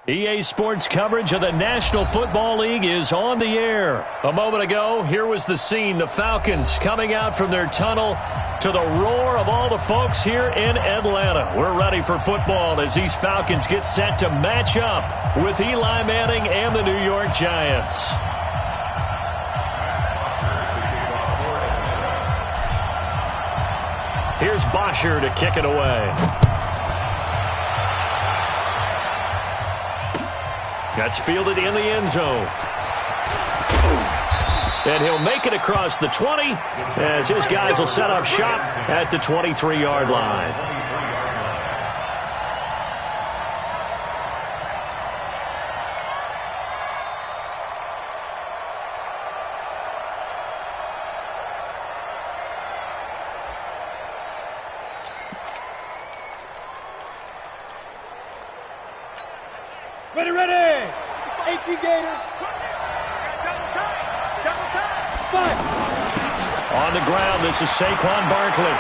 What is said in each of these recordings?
EA Sports coverage of the National Football League is on the air. A moment ago, here was the scene. The Falcons coming out from their tunnel to the roar of all the folks here in Atlanta. We're ready for football as these Falcons get set to match up with Eli Manning and the New York Giants. Here's Bosher to kick it away. That's fielded in the end zone. And he'll make it across the 20 as his guys will set up shop at the 23-yard line. Ready! 18 Gators. Double time. Five. On the ground, this is Saquon Barkley.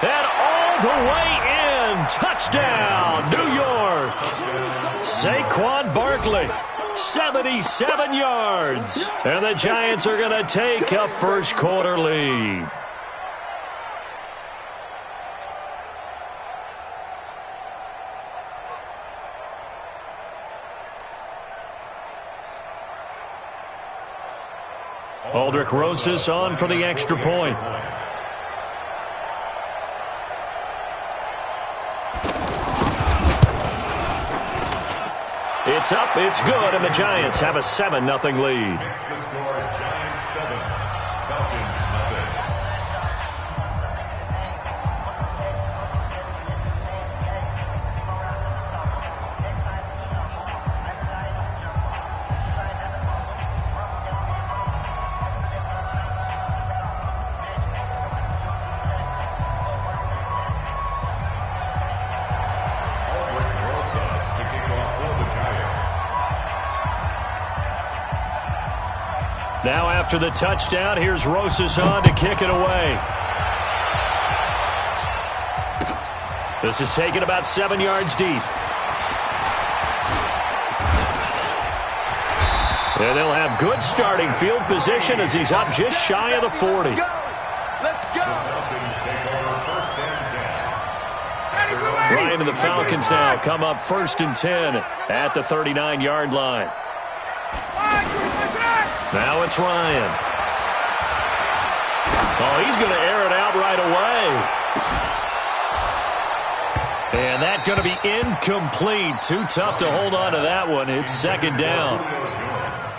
And all the way in. Touchdown, New York. Saquon Barkley, 77 yards. And the Giants are going to take a first quarter lead. Aldrick Rosas on for the extra point. It's up, it's good, and the Giants have a 7-0 lead. Giants 7, Falcons nothing. Now after the touchdown, here's Rosas on to kick it away. This is taken about 7 yards deep. And they'll have good starting field position as he's up just shy of the 40. Let's go. Ryan and the Falcons now come up 1st and 10 at the 39-yard line. Now it's Ryan. Oh, he's going to air it out right away. And that's going to be incomplete. Too tough to hold on to that one. It's 2nd down.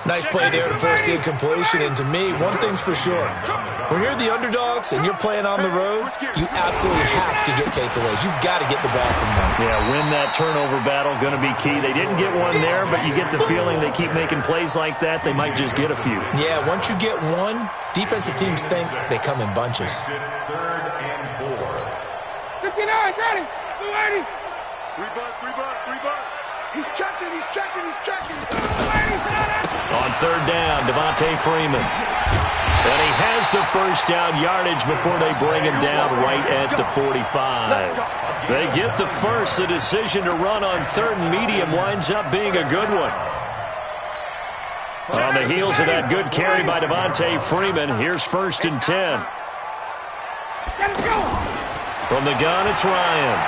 Nice play there to force the incompletion. And to me, one thing's for sure. When you're the underdogs and you're playing on the road, you absolutely have to get takeaways. You've got to get the ball from them. Yeah, win that turnover battle, going to be key. They didn't get one there, but you get the feeling they keep making plays like that, they might just get a few. Yeah, once you get one, defensive teams think they come in bunches. 3rd and 4. 59, ready. 280. 3 butt. He's checking. On 3rd down, Devontae Freeman. And he has the first down yardage before they bring him down right at the 45. They get the first. The decision to run on 3rd and medium winds up being a good one. On the heels of that good carry by Devontae Freeman, here's 1st and 10. From the gun, it's Ryan.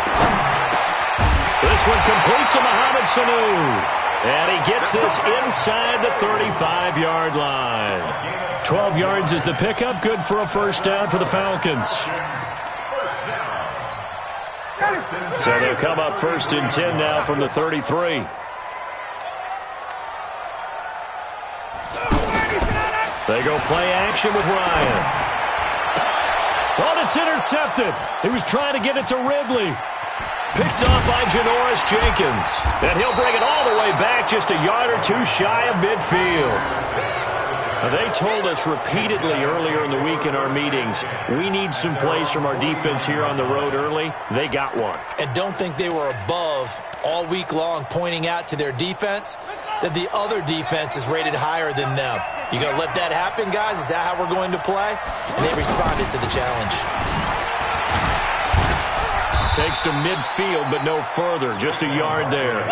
This one complete to Mohamed Sanu. And he gets this inside the 35-yard line. 12 yards is the pickup. Good for a first down for the Falcons. So they'll come up 1st and 10 now from the 33. They go play action with Ryan. Oh, it's intercepted. He was trying to get it to Ridley. Picked off by Janoris Jenkins. And he'll bring it all the way back just a yard or two shy of midfield. Now, they told us repeatedly earlier in the week in our meetings, we need some plays from our defense here on the road early. They got one. And don't think they were above all week long pointing out to their defense that the other defense is rated higher than them. You going to let that happen, guys? Is that how we're going to play? And they responded to the challenge. Takes to midfield, but no further. Just a yard there.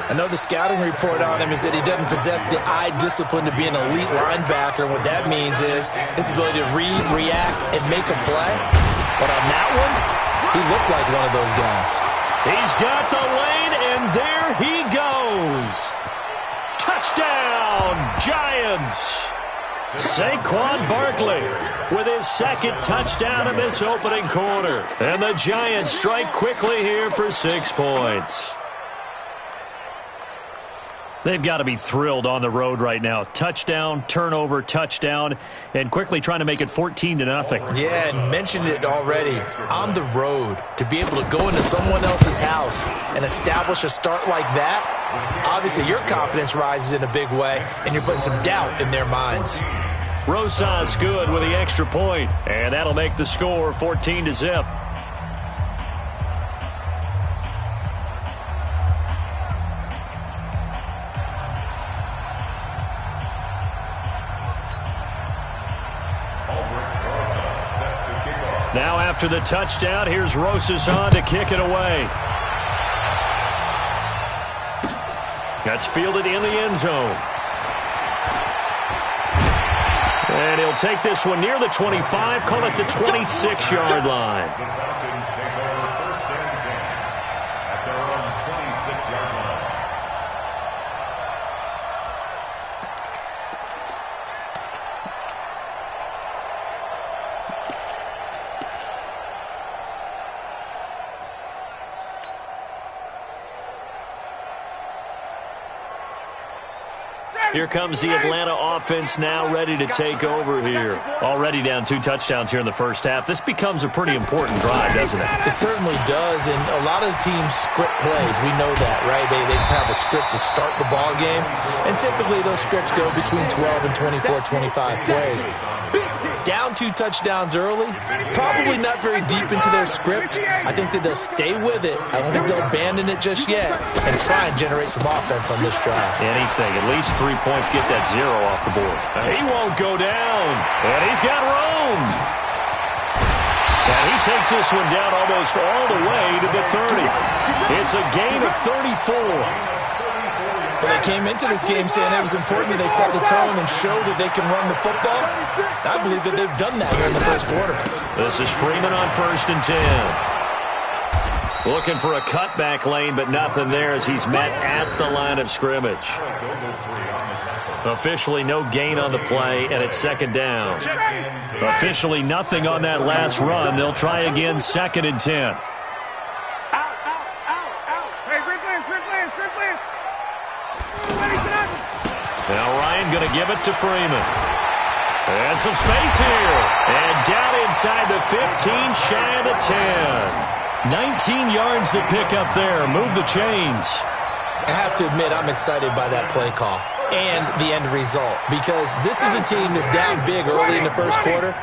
I know the scouting report on him is that he doesn't possess the eye discipline to be an elite linebacker. And what that means is his ability to read, react, and make a play. But on that one, he looked like one of those guys. He's got the lane, and there he goes. Touchdown, Giants. Saquon Barkley with his second touchdown in this opening quarter. And the Giants strike quickly here for 6 points. They've got to be thrilled on the road right now. Touchdown, turnover, touchdown, and quickly trying to make it 14-0. Yeah, and mentioned it already. On the road, to be able to go into someone else's house and establish a start like that, obviously your confidence rises in a big way, and you're putting some doubt in their minds. Rosas good with the extra point, and that'll make the score 14-0. Now after the touchdown, here's Rosas on to kick it away. That's fielded in the end zone. And he'll take this one near the 25, call it the 26-yard line. The Falcons take over 1st and 10 at their own 26-yard line. Here comes the Atlanta offense now ready to take over here. Already down 2 touchdowns here in the first half. This becomes a pretty important drive, doesn't it? It certainly does, and a lot of teams script plays. We know that, right? They have a script to start the ball game, and typically those scripts go between 12 and 24, 25 plays. Down 2 touchdowns early, probably not very deep into their script. I think that they'll stay with it. I don't think they'll abandon it just yet and try and generate some offense on this drive. Anything, at least 3 points, get that 0 off the board. He won't go down, and he's got room. And he takes this one down almost all the way to the 30. It's a gain of 34. Well, they came into this game saying it was important that they set the tone and show that they can run the football. I believe that they've done that here in the first quarter. This is Freeman on 1st and 10. Looking for a cutback lane, but nothing there as he's met at the line of scrimmage. Officially no gain on the play, and it's 2nd down. Officially nothing on that last run. They'll try again 2nd and 10. Now Ryan going to give it to Freeman. And some space here. And down inside the 15, shy of the 10. 19 yards to pick up there. Move the chains. I have to admit, I'm excited by that play call and the end result, because this is a team that's down big early in the first quarter,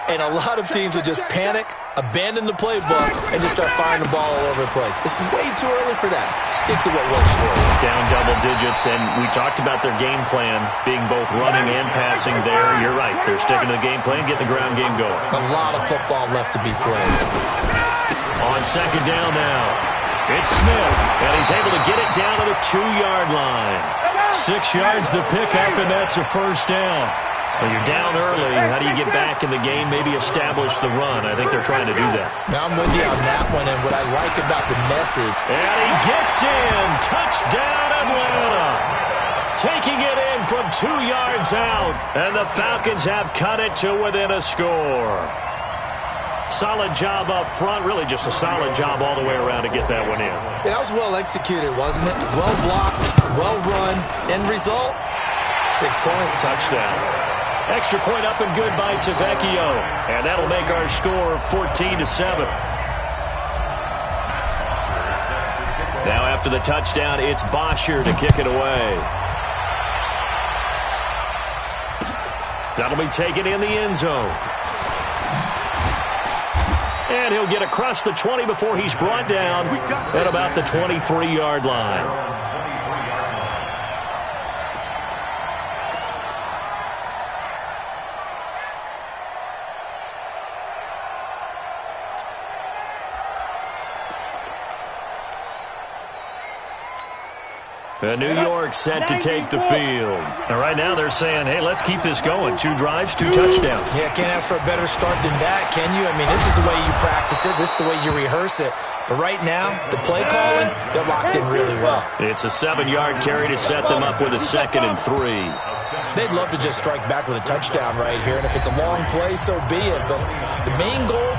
and a lot of teams will just panic, abandon the playbook, and just start firing the ball all over the place. It's way too early for that. Stick to what works for you. Down double digits, and we talked about their game plan being both running and passing there. You're right. They're sticking to the game plan, getting the ground game going. A lot of football left to be played. On 2nd down now, it's Smith, and he's able to get it down to the 2-yard line. 6 yards to pick up, and that's a 1st down. When you're down early, how do you get back in the game, maybe establish the run? I think they're trying to do that. Now I'm with you on that one, and what I like about the message. And he gets in. Touchdown, Atlanta. Taking it in from 2 yards out, and the Falcons have cut it to within a score. Solid job up front, really just a solid job all the way around to get that one in. That was well executed, wasn't it? Well blocked, well run. End result, 6 points. Touchdown. Extra point up and good by Tavecchio. And that'll make our score 14-7. Now after the touchdown, it's Bosher to kick it away. That'll be taken in the end zone. And he'll get across the 20 before he's brought down at about the 23-yard line. And New York set to take the field. And right now they're saying, hey, let's keep this going. 2 drives, 2 touchdowns. Yeah, can't ask for a better start than that, can you? I mean, this is the way you practice it. This is the way you rehearse it. But right now, the play calling, they're locked in really well. It's a 7-yard carry to set them up with a 2nd and 3. They'd love to just strike back with a touchdown right here. And if it's a long play, so be it. But the main goal,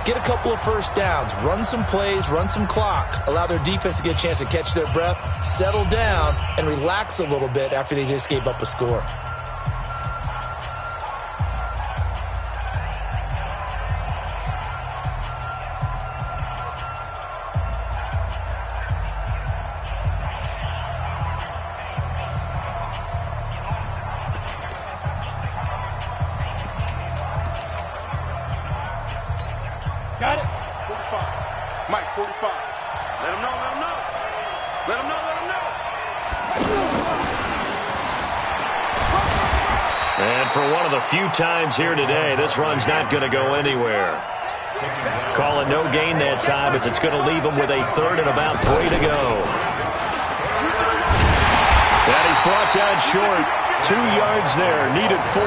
get a couple of first downs, run some plays, run some clock, allow their defense to get a chance to catch their breath, settle down, and relax a little bit after they just gave up a score. Got it. 45. Mike, 45. Let him know, let him know. Let him know, let him know. And for one of the few times here today, this run's not going to go anywhere. Call it no gain that time as it's going to leave him with a 3rd and about 3 to go. And he's brought down short. 2 yards there, needed 4.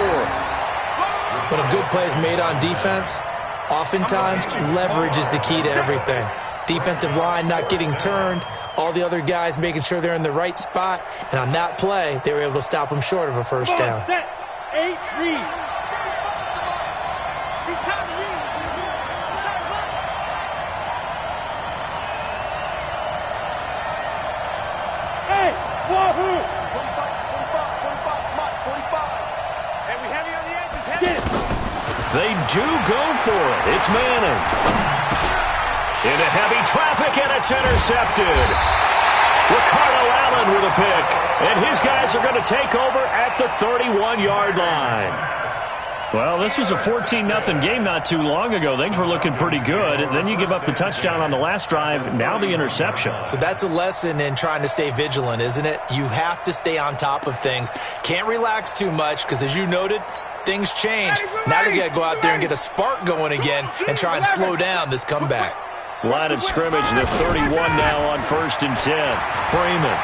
When a good play is made on defense, oftentimes, leverage is the key to everything. Defensive line not getting turned, all the other guys making sure they're in the right spot, and on that play, they were able to stop them short of a first down. Set. 8, read. He's time to read. Hey, wahoo! 45, Mike, 45. Hey, we heavy on the edges. Heavy. They do go for it. It's Manning. Into heavy traffic, and it's intercepted. Ricardo Allen with a pick. And his guys are going to take over at the 31-yard line. Well, this was a 14-0 game not too long ago. Things were looking pretty good. Then you give up the touchdown on the last drive. Now the interception. So that's a lesson in trying to stay vigilant, isn't it? You have to stay on top of things. Can't relax too much because, as you noted, things change. Now they got to go out there and get a spark going again and try and slow down this comeback. Line of scrimmage, the 31 now on 1st and 10. Freeman.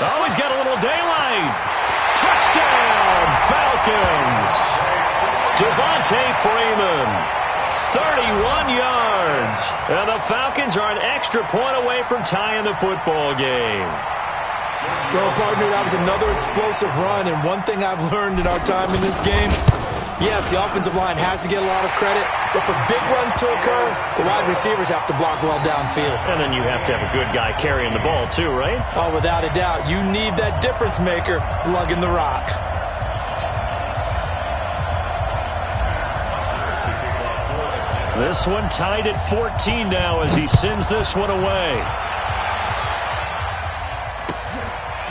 Oh, he's got a little daylight. Touchdown, Falcons. Devontae Freeman, 31 yards. And the Falcons are an extra point away from tying the football game. Well, partner, that was another explosive run, and one thing I've learned in our time in this game, yes, the offensive line has to get a lot of credit, but for big runs to occur, the wide receivers have to block well downfield. And then you have to have a good guy carrying the ball too, right? Oh, without a doubt. You need that difference maker lugging the rock. This one tied at 14 now as he sends this one away.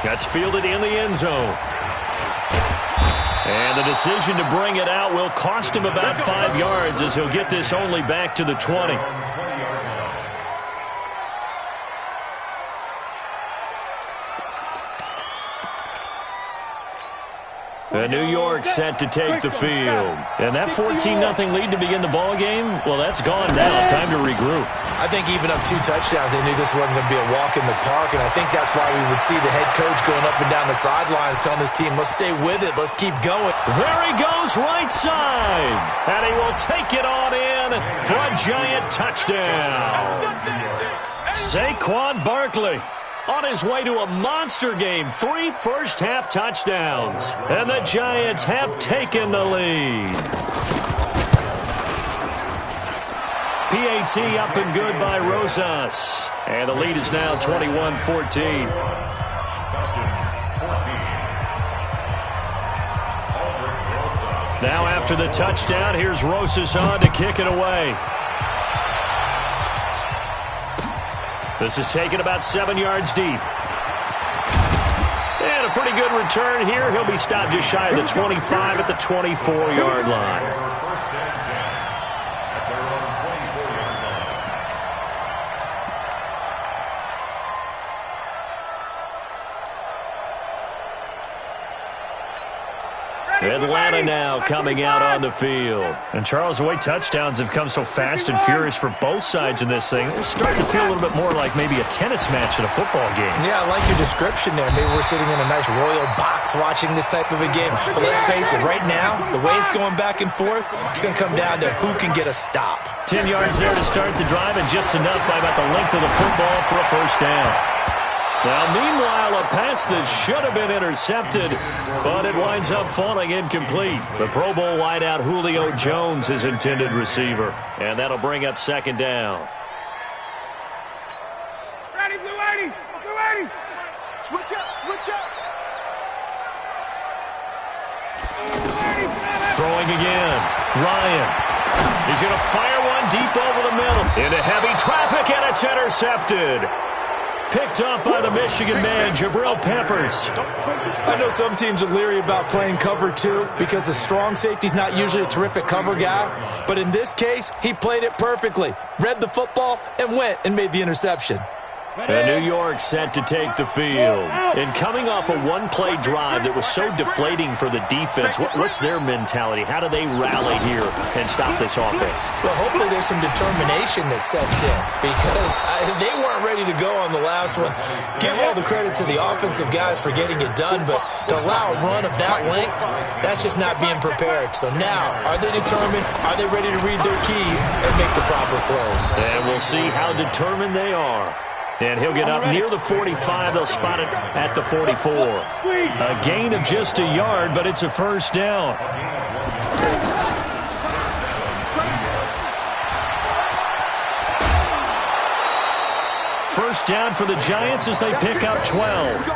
That's fielded in the end zone. And the decision to bring it out will cost him about 5 yards as he'll get this only back to the 20. And New York set to take the field. And that 14-0 lead to begin the ball game, well, that's gone now. Time to regroup. I think even up 2 touchdowns, they knew this wasn't going to be a walk in the park, and I think that's why we would see the head coach going up and down the sidelines telling his team, let's stay with it, let's keep going. There he goes, right side. And he will take it on in for a giant touchdown. Saquon Barkley on his way to a monster game. 3 first-half touchdowns. And the Giants have taken the lead. PAT up and good by Rosas. And the lead is now 21-14. Now after the touchdown, here's Rosas on to kick it away. This is taken about 7 yards deep. And a pretty good return here. He'll be stopped just shy of the 25 at the 24-yard line. Atlanta now coming out on the field. And, Charles, the way touchdowns have come so fast and furious for both sides in this thing, it's starting to feel a little bit more like maybe a tennis match in a football game. Yeah, I like your description there. Maybe we're sitting in a nice royal box watching this type of a game. But let's face it, right now, the way it's going back and forth, it's going to come down to who can get a stop. 10 yards there to start the drive, and just enough by about the length of the football for a first down. Now, meanwhile, a pass that should have been intercepted, but it winds up falling incomplete. The Pro Bowl wideout Julio Jones, his intended receiver, and that'll bring up second down. Ready, Blue 80! Blue 80! Switch up, switch up. Throwing again. Ryan. He's going to fire one deep over the middle. Into heavy traffic, and it's intercepted. Picked up by the Michigan man, Jabril Peppers. I know some teams are leery about playing cover 2 because the strong safety's not usually a terrific cover guy. But in this case, he played it perfectly. Read the football and went and made the interception. And New York set to take the field. And coming off a one-play drive that was so deflating for the defense, what's their mentality? How do they rally here and stop this offense? Well, hopefully there's some determination that sets in because they weren't ready to go on the last one. Give all the credit to the offensive guys for getting it done, but to allow a run of that length, that's just not being prepared. So now, are they determined? Are they ready to read their keys and make the proper plays? And we'll see how determined they are. And he'll get up near the 45. They'll spot it at the 44. A gain of just a yard, but it's a first down. First down for the Giants as they pick up 12.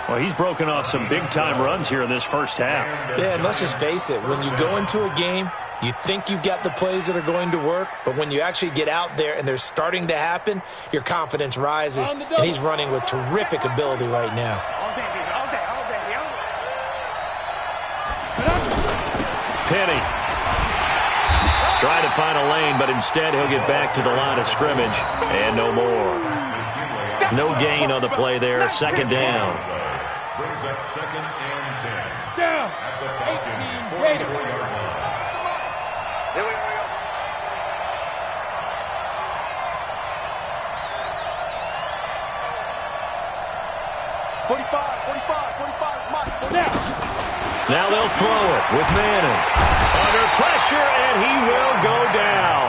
Well, he's broken off some big-time runs here in this first half. Yeah, and let's just face it. When you go into a game, you think you've got the plays that are going to work, but when you actually get out there and they're starting to happen, your confidence rises, and he's running with terrific ability right now. Penny trying to find a lane, but instead he'll get back to the line of scrimmage, and no more. No gain on the play there, second down. Brings up second and 10. Down. At the Falcons' 18 44-yard line. Here we go. 45, Mike. Now they'll throw it with Manning. Under pressure, and he will go down.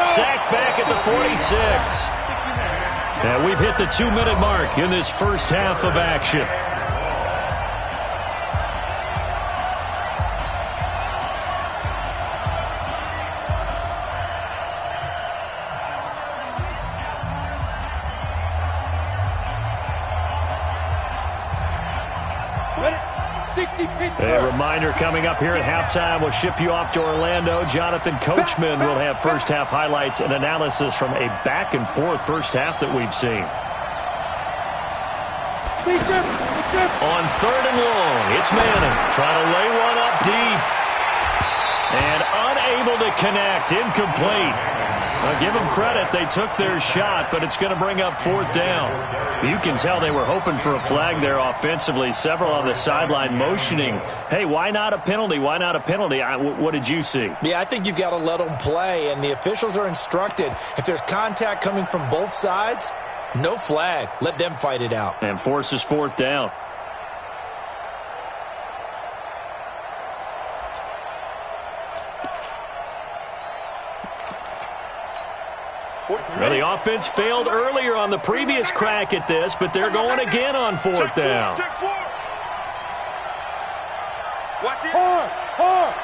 Sacked back at the 46. And we've hit the 2-minute mark in this first half of action. A reminder coming up here at halftime. We'll ship you off to Orlando. Jonathan Coachman will have first half highlights and analysis from a back-and-forth first half that we've seen. On third and long, it's Manning trying to lay one up deep. And unable to connect, incomplete. Now, give them credit, they took their shot, but it's going to bring up fourth down. You can tell they were hoping for a flag there offensively. Several on the sideline motioning, hey, why not a penalty? Why not a penalty? What did you see? Yeah, I think you've got to let them play, and the officials are instructed. If there's contact coming from both sides, no flag. Let them fight it out. And forces fourth down. Well, the offense failed earlier on the previous crack at this, but they're going again on fourth down. Watch this. Hard.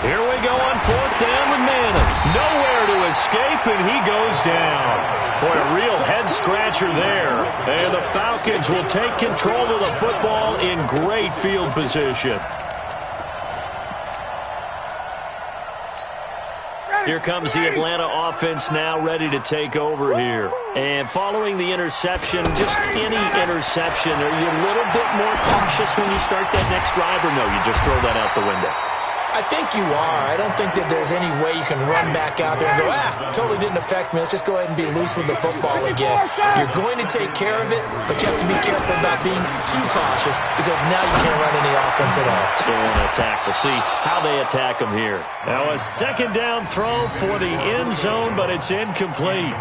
Here we go on fourth down with Manning. Nowhere to escape, and he goes down. Boy, a real head-scratcher there. And the Falcons will take control of the football in great field position. Here comes the Atlanta offense now ready to take over here. And following the interception, just any interception, are you a little bit more cautious when you start that next drive, or no, you just throw that out the window? I think you are. I don't think that there's any way you can run back out there and go, totally didn't affect me. Let's just go ahead and be loose with the football again. You're going to take care of it, but you have to be careful about being too cautious because now you can't run any offense at all. Still want to attack. We'll see how they attack him here. Now a second down throw for the end zone, but it's incomplete.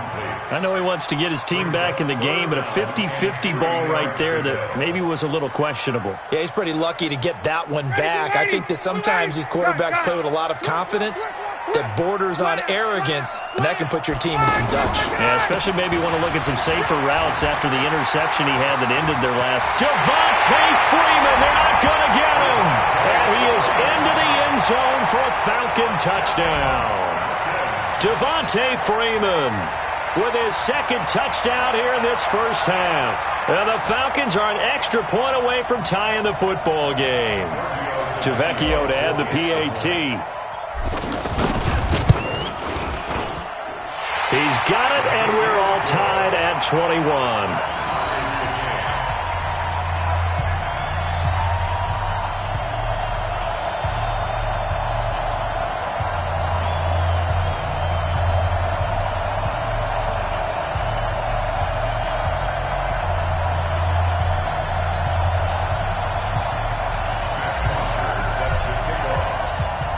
I know he wants to get his team back in the game, but a 50-50 ball right there that maybe was a little questionable. Yeah, he's pretty lucky to get that one back. I think that sometimes these quarterbacks play with a lot of confidence that borders on arrogance, and that can put your team in some dutch. Yeah, especially maybe want to look at some safer routes after the interception he had that ended their last. Devontae Freeman, they're not going to get him. And he is into the end zone for a Falcon touchdown. Devontae Freeman with his second touchdown here in this first half. And the Falcons are an extra point away from tying the football game. Tavecchio to add the PAT. He's got it, and we're all tied at 21.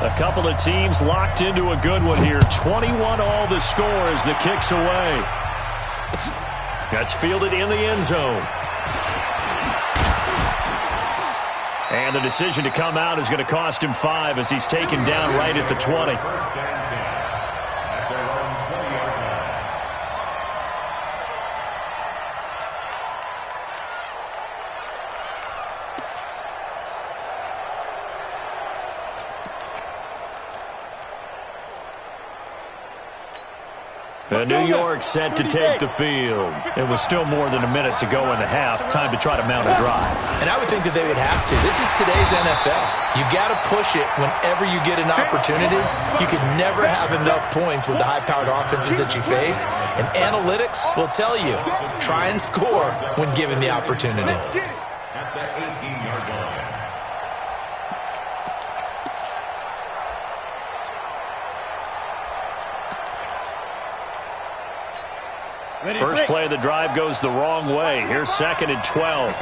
A couple of teams locked into a good one here. 21 all the score as the kick's away. That's fielded in the end zone. And the decision to come out is going to cost him 5 as he's taken down right at the 20. First and 10 at their own 20-yard line. New York set to take the field. It was still more than a minute to go in the half. Time to try to mount a drive. And I would think that they would have to. This is today's NFL. You got to push it whenever you get an opportunity. You can never have enough points with the high-powered offenses that you face. And analytics will tell you, try and score when given the opportunity. At the 18-yard line. First play of the drive goes the wrong way. Here's second and 12.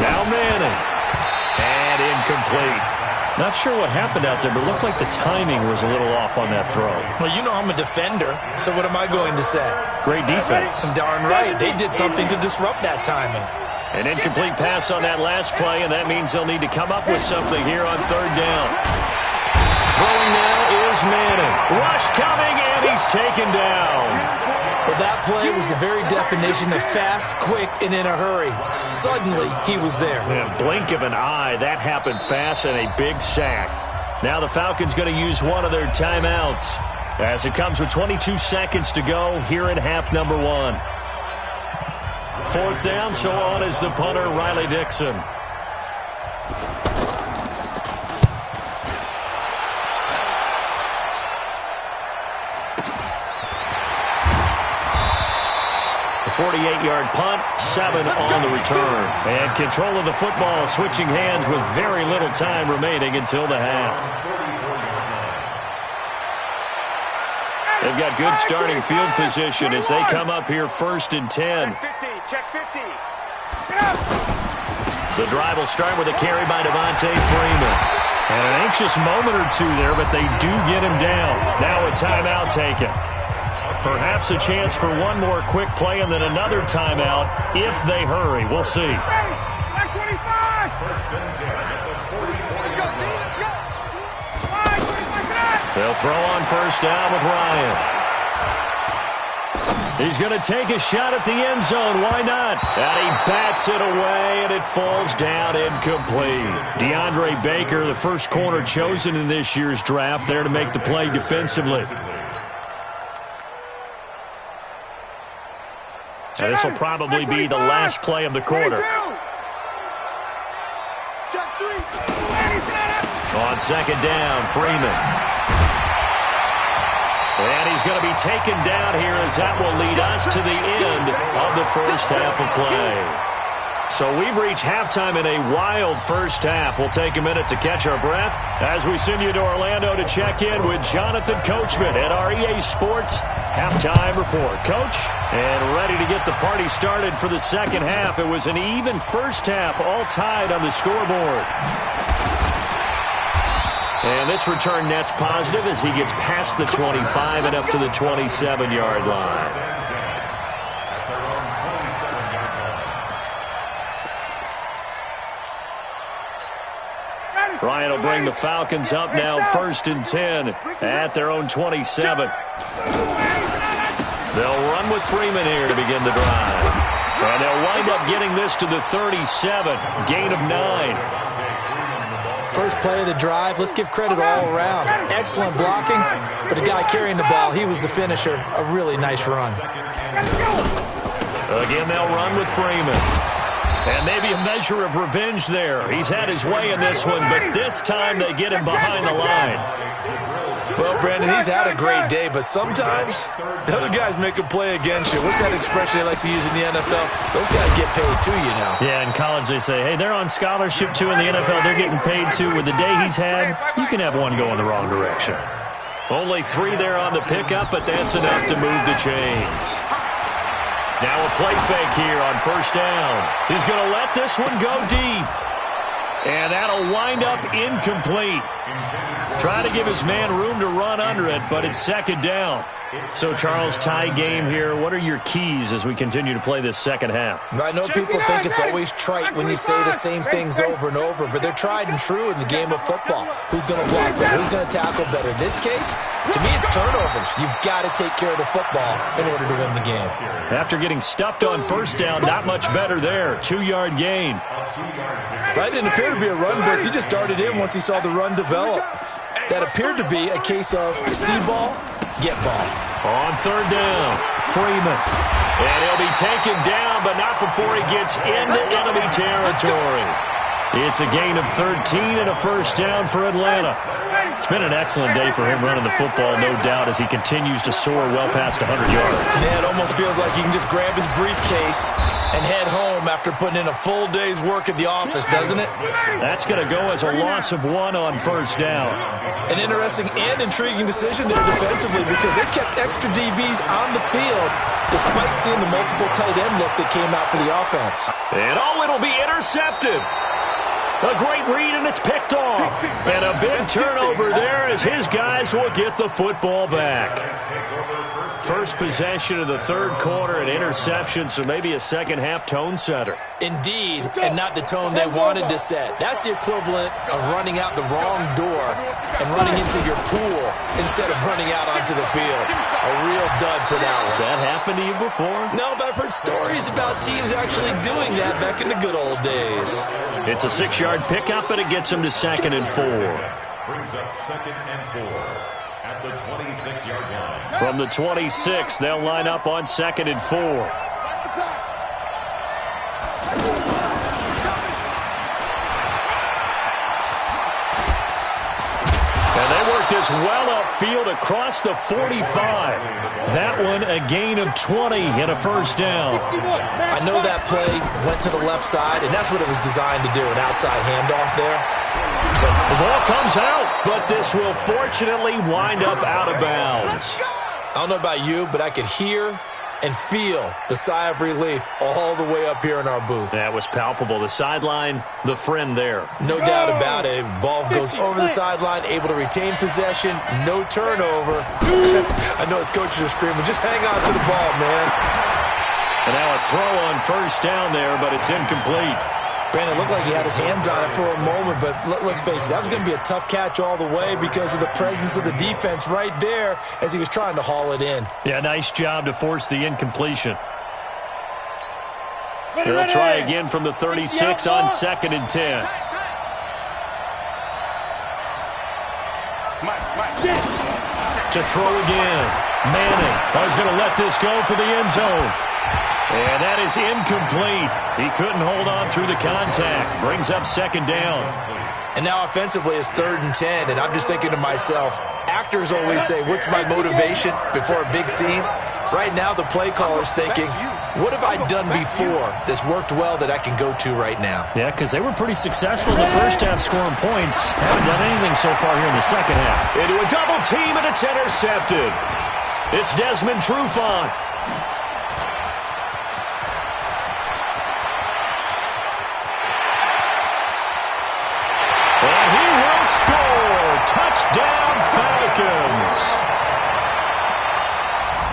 Now Manning. And incomplete. Not sure what happened out there, but it looked like the timing was a little off on that throw. Well, you know I'm a defender, so what am I going to say? Great defense. Darn right. They did something to disrupt that timing. An incomplete pass on that last play, and that means they'll need to come up with something here on third down. Throwing now is Manning. Rush coming, and he's taken down. Well, that play was the very definition of fast, quick, and in a hurry. Suddenly, he was there. Yeah, blink of an eye, that happened fast and a big sack. Now the Falcons going to use one of their timeouts as it comes with 22 seconds to go here in half number 1. Fourth down, so on is the punter, Riley Dixon. The 48-yard punt, 7 on the return. And control of the football, switching hands with very little time remaining until the half. They've got good starting field position as they come up here first and 10. Check 50. The drive will start with a carry by Devontae Freeman. And an anxious moment or two there, but they do get him down. Now a timeout taken. Perhaps a chance for one more quick play and then another timeout if they hurry. We'll see. Back 25. First and 10 at the 44-yard line. They'll throw on first down with Ryan. He's going to take a shot at the end zone. Why not? And he bats it away, and it falls down incomplete. DeAndre Baker, the first corner chosen in this year's draft, there to make the play defensively. And this will probably be the last play of the quarter. On second down, Freeman. And he's going to be taken down here as that will lead us to the end of the first half of play. So we've reached halftime in a wild first half. We'll take a minute to catch our breath as we send you to Orlando to check in with Jonathan Coachman at our EA Sports Halftime Report. Coach, and ready to get the party started for the second half. It was an even first half, all tied on the scoreboard. And this return net's positive as he gets past the 25 and up to the 27-yard line. Ryan will bring the Falcons up now 1st and 10 at their own 27. They'll run with Freeman here to begin the drive. And they'll wind up getting this to the 37, gain of 9. First play of the drive, let's give credit all around. Excellent blocking, but the guy carrying the ball, he was the finisher. A really nice run. Again, they'll run with Freeman. And maybe a measure of revenge there. He's had his way in this one, but this time they get him behind the line. Well, Brandon, he's had a great day, but sometimes the other guys make a play against you. What's that expression they like to use in the NFL? Those guys get paid too, you know. Yeah, in college they say, hey, they're on scholarship too. In the NFL, they're getting paid too. With the day he's had, you can have one go in the wrong direction. Only 3 there on the pickup, but that's enough to move the chains. Now a play fake here on 1st down. He's going to let this one go deep. And that'll wind up incomplete. Try to give his man room to run under it, but it's 2nd down. So, Charles, tie game here. What are your keys as we continue to play this second half? I know people think it's always trite when you say the same things over and over, but they're tried and true in the game of football. Who's going to block better? Who's going to tackle better? In this case, to me, it's turnovers. You've got to take care of the football in order to win the game. After getting stuffed on 1st down, not much better there. 2-yard gain. That didn't appear to be a run blitz. He just darted in once he saw the run develop. That appeared to be a case of see ball, get ball. On 3rd down, Freeman. And he'll be taken down, but not before he gets into enemy territory. It's a gain of 13 and a 1st down for Atlanta. It's been an excellent day for him running the football, no doubt, as he continues to soar well past 100 yards. Yeah, it almost feels like he can just grab his briefcase and head home after putting in a full day's work at the office, doesn't it? That's going to go as a loss of 1 on 1st down. An interesting and intriguing decision there defensively because they kept extra DBs on the field despite seeing the multiple tight end look that came out for the offense. And it'll be intercepted. A great read, and it's picked off. And a big turnover there as his guys will get the football back. First possession of the 3rd quarter, an interception, so maybe a second-half tone setter. Indeed, and not the tone they wanted to set. That's the equivalent of running out the wrong door and running into your pool instead of running out onto the field. A real dud for that one. Has that happened to you before? No, but I've heard stories about teams actually doing that back in the good old days. It's a 6-yard pickup, and it gets him to 2nd and 4. Brings up 2nd and 4 at the 26-yard line. From the 26, they'll line up on 2nd and 4. This well upfield across the 45. That one a gain of 20 and a 1st down. I know that play went to the left side, and that's what it was designed to do, an outside handoff there. The ball comes out, but this will fortunately wind up out of bounds. I don't know about you, but I could hear and feel the sigh of relief all the way up here in our booth. That was palpable. The sideline, the friend there. No doubt about it. Ball goes over the sideline, able to retain possession, no turnover. I know his coaches are screaming, just hang on to the ball, man. And now a throw on 1st down there, but it's incomplete. Brandon, looked like he had his hands on it for a moment, but let's face it, that was going to be a tough catch all the way because of the presence of the defense right there as he was trying to haul it in. Yeah, nice job to force the incompletion. They'll try again from the 36 on 2nd and 10. To throw again. Manning. I was going to let this go for the end zone. And that is incomplete. He couldn't hold on through the contact. Brings up 2nd down. And now offensively it's 3rd and 10. And I'm just thinking to myself, actors always say, what's my motivation before a big scene? Right now the play caller's thinking, What have I done before that's worked well that I can go to right now? Yeah, because they were pretty successful in the first half scoring points. Haven't done anything so far here in the second half. Into a double team, and it's intercepted. It's Desmond Trufant. And he will score. Touchdown, Falcons.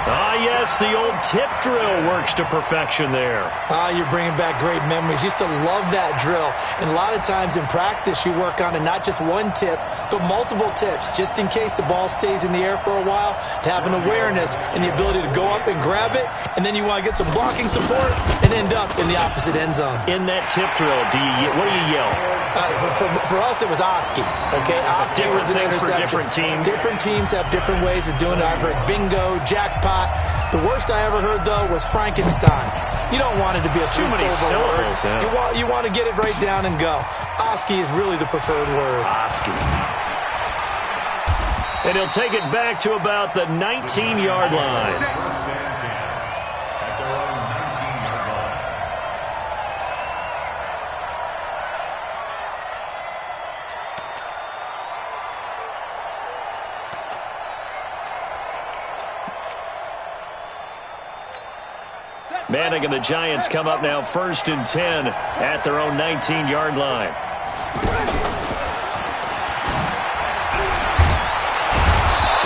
Ah, yes, the old tip drill works to perfection there. Ah, you're bringing back great memories. Used to love that drill. And a lot of times in practice, you work on it, not just one tip, but multiple tips, just in case the ball stays in the air for a while, to have an awareness and the ability to go up and grab it, and then you want to get some blocking support and end up in the opposite end zone. In that tip drill, what do you yell? For us, it was Oski. Okay, Oski was an interception. Different teams. Different teams have different ways of doing it. I've heard bingo, jackpot. The worst I ever heard, though, was Frankenstein. You don't want it to be a too many syllables. Yeah. You want to get it right down and go. Oski is really the preferred word. Oski. And he'll take it back to about the 19-yard line. Manning and the Giants come up now 1st and 10 at their own 19-yard line.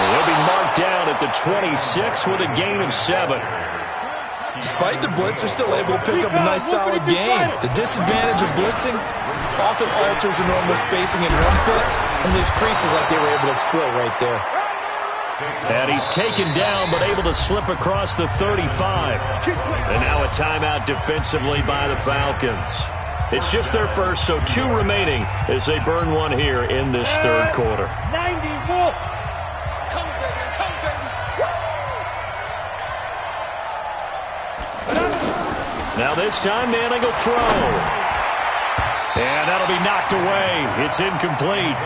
They'll be marked down at the 26 with a gain of 7. Despite the blitz, they're still able to pick up a nice solid game. The disadvantage of blitzing often alters the normal spacing and run fits and leaves creases like they were able to exploit right there. And he's taken down, but able to slip across the 35. And now a timeout defensively by the Falcons. It's just their first, so 2 remaining as they burn one here in this third quarter. 90 Wolf. Come, baby, come, baby. Now this time, Manning will throw. And that'll be knocked away. It's incomplete.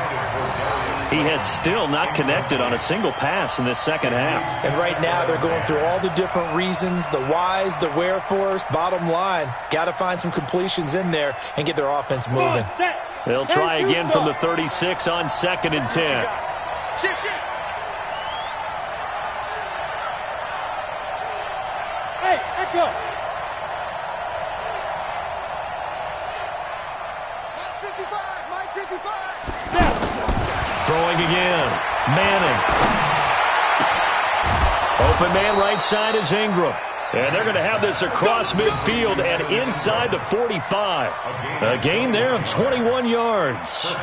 He has still not connected on a single pass in this second half. And right now they're going through all the different reasons, the whys, the wherefores. Bottom line, got to find some completions in there and get their offense moving. They'll try again from the 36 on 2nd and 10. Shift. Hey, echo. 55. Throwing again. Manning. Open man right side is Ingram. And they're going to have this across midfield and inside the 45. A gain there of 21 yards.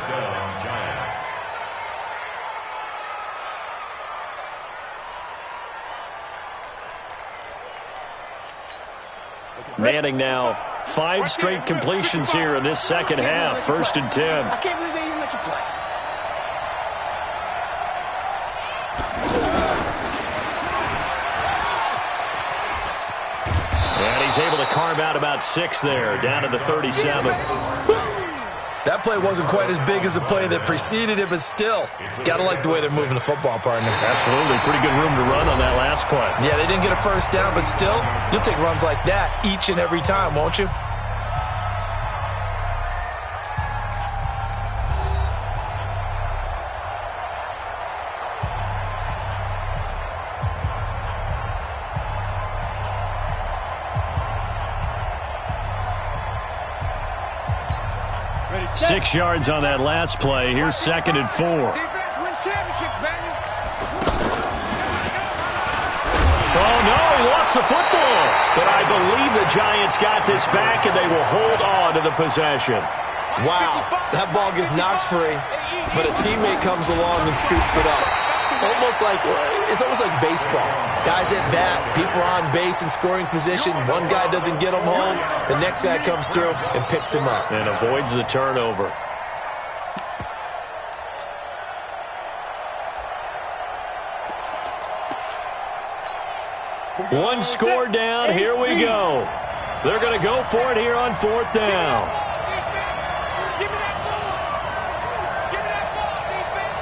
Manning now 5 straight completions here in this second half. 1st and 10. I can't believe they even let you play. And he's able to carve out about 6 there, down to the 37. That play wasn't quite as big as the play that preceded it, but still, got to like the way they're moving the football, partner. Absolutely. Pretty good room to run on that last play. Yeah, they didn't get a first down, but still, you'll take runs like that each and every time, won't you? Ready, 6 yards on that last play. Here's 2nd and 4. Defense wins championships, baby. Oh, no, he lost the football. But I believe the Giants got this back, and they will hold on to the possession. Wow, that ball gets knocked free, but a teammate comes along and scoops it up. It's almost like baseball. Guys at bat, people are on base in scoring position. One guy doesn't get him home. The next guy comes through and picks him up. And avoids the turnover. One score down. Here we go. They're going to go for it here on 4th down. Give me that ball. Give me that ball, defense.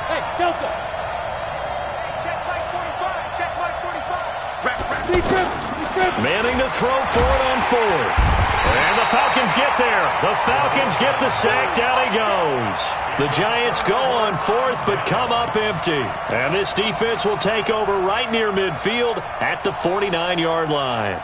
Hey, Delta. Check Mike 45. Check Mike 45. Defense. Manning to throw for it on fourth. And the Falcons get there. The Falcons get the sack. Down he goes. The Giants go on fourth, but come up empty. And this defense will take over right near midfield at the 49-yard line.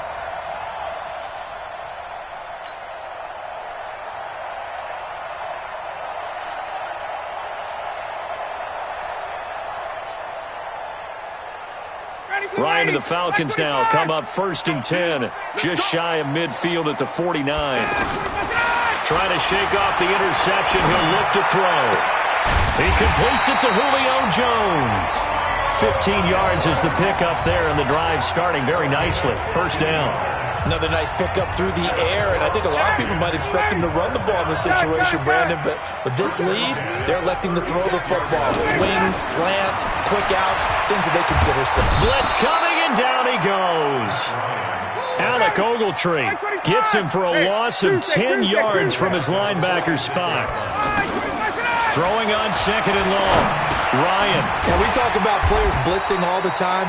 Ryan and the Falcons now come up 1st and 10, just shy of midfield at the 49. Trying to shake off the interception. He'll look to throw. He completes it to Julio Jones. 15 yards is the pickup there, and the drive starting very nicely. 1st down. Another nice pickup through the air, and I think a lot of people might expect him to run the ball in this situation, Brandon, but with this lead, they're electing to throw the football. Swings, slants, quick outs, things that they consider simple. Blitz coming, and down he goes. Alec Ogletree gets him for a loss of 10 yards from his linebacker spot. Throwing on 2nd and long. Ryan. And we talk about players blitzing all the time.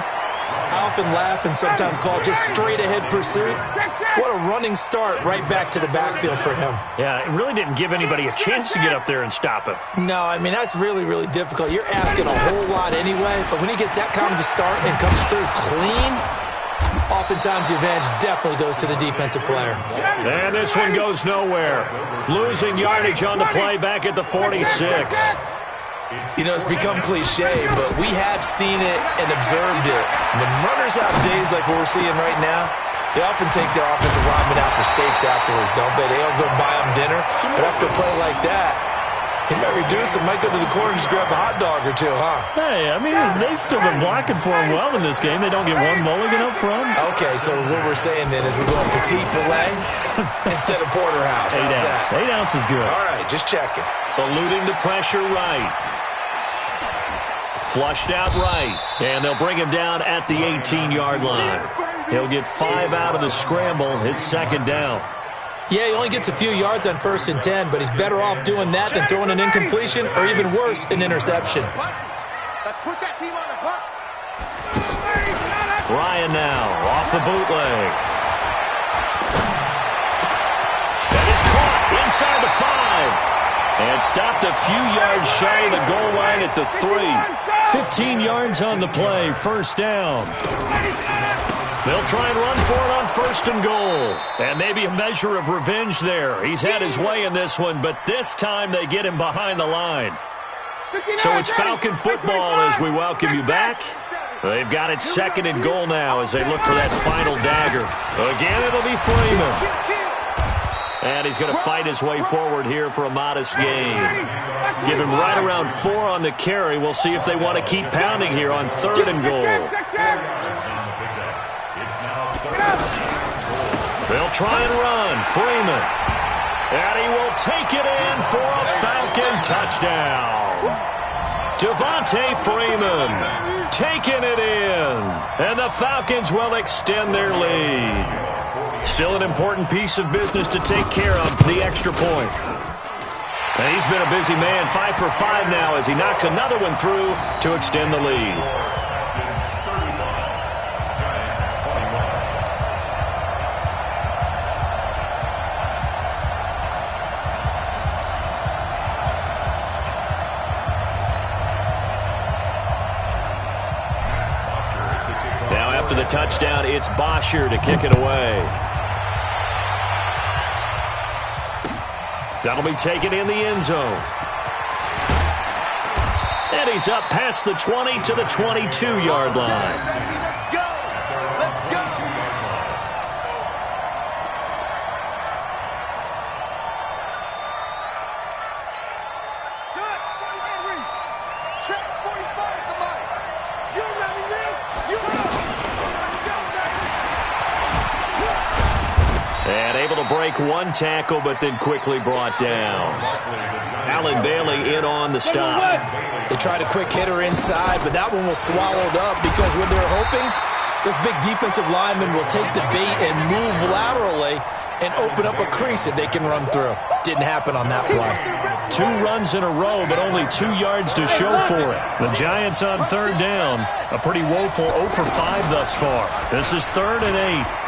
I often laugh and sometimes call it just straight-ahead pursuit. What a running start right back to the backfield for him. Yeah, it really didn't give anybody a chance to get up there and stop him. No, I mean, that's really, really difficult. You're asking a whole lot anyway, but when he gets that kind of a start and comes through clean, oftentimes the advantage definitely goes to the defensive player. And this one goes nowhere. Losing yardage on the play back at the 46. You know, it's become cliche, but we have seen it and observed it. When runners have days like what we're seeing right now, they often take their offensive linemen out for steaks afterwards, don't they? They'll go buy them dinner, but after a play like that, he might reduce it, might go to the corner and just grab a hot dog or two, huh? Hey, I mean, they've still been blocking for him well in this game. They don't get one mulligan up front. Okay, so what we're saying then is we're going petite filet instead of porterhouse. 8 ounce. 8 ounce is good. All right, just checking. Eluding the pressure right. Flushed out right, and they'll bring him down at the 18-yard line. He'll get 5 out of the scramble. It's 2nd down. Yeah, he only gets a few yards on 1st and 10, but he's better off doing that than throwing an incompletion or even worse, an interception. Let's put that team on the bus. Ryan now off the bootleg. That is caught inside the 5. And stopped a few yards shy of the goal line at the 3. 15 yards on the play, 1st down. They'll try and run for it on 1st and goal. And maybe a measure of revenge there. He's had his way in this one, but this time they get him behind the line. So it's Falcon football as we welcome you back. They've got it 2nd and goal now as they look for that final dagger. Again, it'll be Freeman. And he's going to fight his way forward here for a modest gain. Give him right around 4 on the carry. We'll see if they want to keep pounding here on 3rd and goal. They'll try and run. Freeman. And he will take it in for a Falcon touchdown. Devontae Freeman taking it in. And the Falcons will extend their lead. Still an important piece of business to take care of, the extra point. And he's been a busy man, 5 for 5 now as he knocks another one through to extend the lead. Now after the touchdown, it's Bosher to kick it away. That'll be taken in the end zone. And he's up past the 20 to the 22-yard line. Let's go! Let's go! Shut! Check 45 to Mike. You ready, man? You And able to break one tackle, but then quickly brought down. Alan Bailey in on the stop. They tried a quick hitter inside, but that one was swallowed up because when they're hoping, those big defensive linemen will take the bait and move laterally and open up a crease that they can run through. Didn't happen on that play. 2 runs in a row, but only 2 yards to show for it. The Giants on 3rd down. A pretty woeful 0 for 5 thus far. This is 3rd and 8.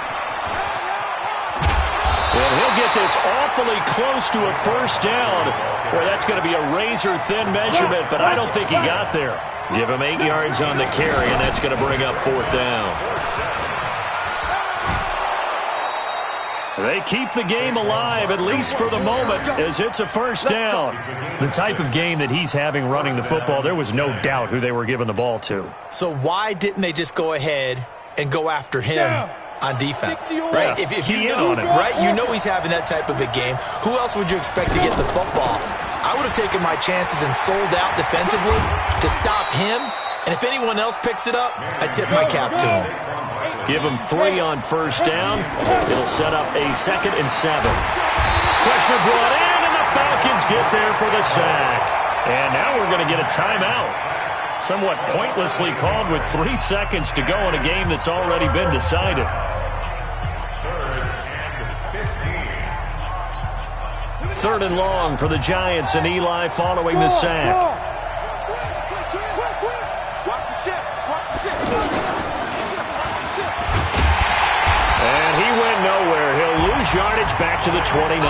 And he'll get this awfully close to a first down. Boy, that's going to be a razor-thin measurement, but I don't think he got there. Give him 8 yards on the carry, and that's going to bring up 4th down. They keep the game alive, at least for the moment, as it's a first down. The type of game that he's having running the football, there was no doubt who they were giving the ball to. So why didn't they just go ahead and go after him on defense? Right? If you know, on him. Right? You know he's having that type of a game. Who else would you expect to get the football? I would have taken my chances and sold out defensively to stop him. And if anyone else picks it up, I tip my cap to him. Give him 3 on first down. It'll set up a 2nd and 7. Pressure brought in, and the Falcons get there for the sack. And now we're going to get a timeout. Somewhat pointlessly called with 3 seconds to go in a game that's already been decided. 3rd and long for the Giants, and Eli following the sack. Watch the ship. Watch the ship. And he went nowhere. He'll lose yardage back to the 29.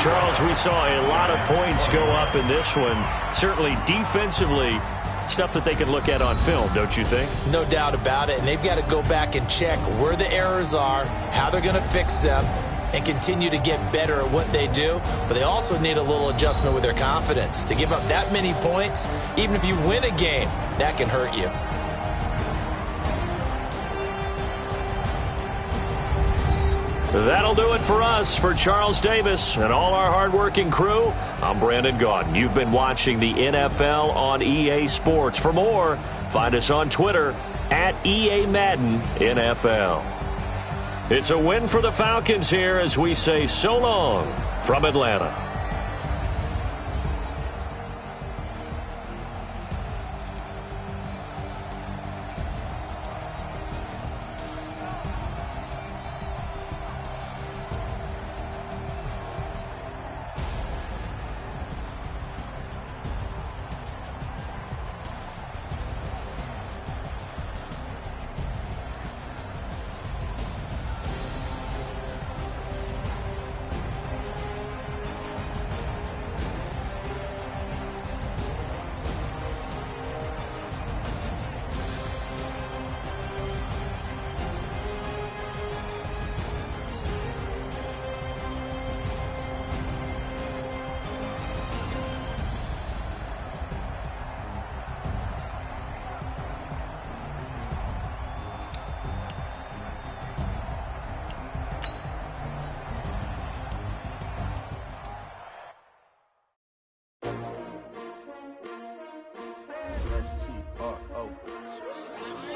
Charles, we saw a lot of points go up in this one. Certainly defensively, stuff that they can look at on film, don't you think? No doubt about it. And they've got to go back and check where the errors are, how they're going to fix them, and continue to get better at what they do. But they also need a little adjustment with their confidence. To give up that many points, even if you win a game, that can hurt you. That'll do it for us. For Charles Davis and all our hardworking crew, I'm Brandon Gaudin. You've been watching the NFL on EA Sports. For more, find us on Twitter at EA Madden NFL. It's a win for the Falcons here as we say so long from Atlanta.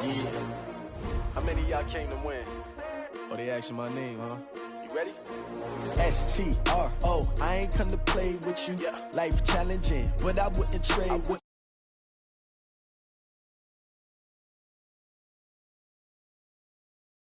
Yeah. How many of y'all came to win? Oh, they asking my name, huh? You ready? STRO. I ain't come to play with you. Yeah. Life challenging, but I wouldn't trade with